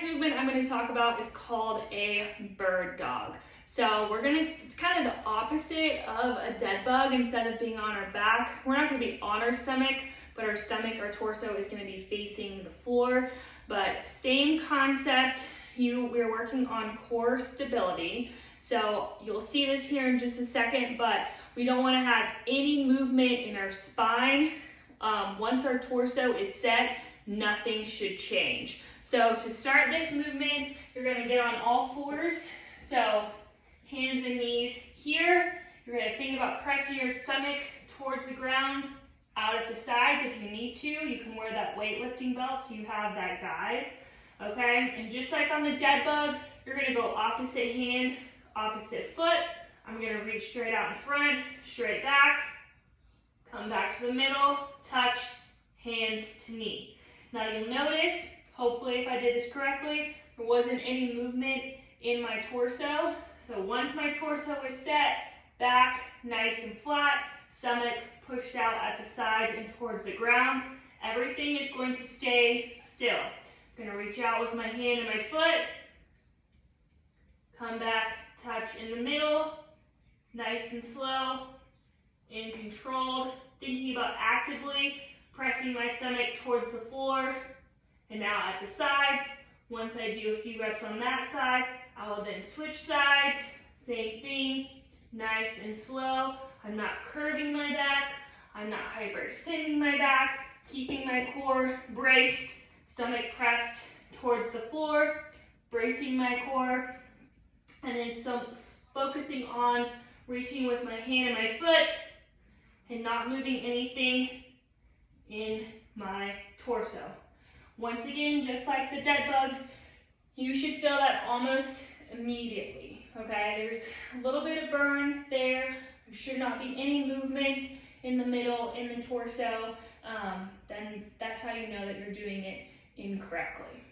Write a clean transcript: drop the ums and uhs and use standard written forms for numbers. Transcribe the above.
movement I'm going to talk about is called a bird dog. So it's kind of the opposite of a dead bug. Instead of being on our back, we're not going to be on our stomach, but our stomach, our torso is going to be facing the floor. But same concept, we're working on core stability. So you'll see this here in just a second, but we don't want to have any movement in our spine. Once our torso is set, nothing should change. So to start this movement, you're going to get on all fours. So hands and knees here. You're going to think about pressing your stomach towards the ground, out at the sides. If you need to, you can wear that weightlifting belt so you have that guide. Okay, and just like on the dead bug, you're going to go opposite hand, opposite foot. I'm going to reach straight out in front, straight back, come back to the middle, touch, hands to knee. Now you'll notice, hopefully if I did this correctly, there wasn't any movement in my torso. So once my torso is set, back nice and flat, stomach pushed out at the sides and towards the ground, everything is going to stay still. I'm going to reach out with my hand and my foot, come back, touch in the middle, nice and slow, and controlled, thinking about actively pressing my stomach towards the floor. And now at the sides, once I do a few reps on that side, I will then switch sides, same thing, nice and slow. I'm not curving my back, I'm not hyperextending my back, keeping my core braced, stomach pressed towards the floor, bracing my core, and then focusing on reaching with my hand and my foot and not moving anything in my torso. Once again, just like the dead bugs, you should feel that almost immediately, okay? There's a little bit of burn there. There should not be any movement in the middle, in the torso. Then that's how you know that you're doing it incorrectly.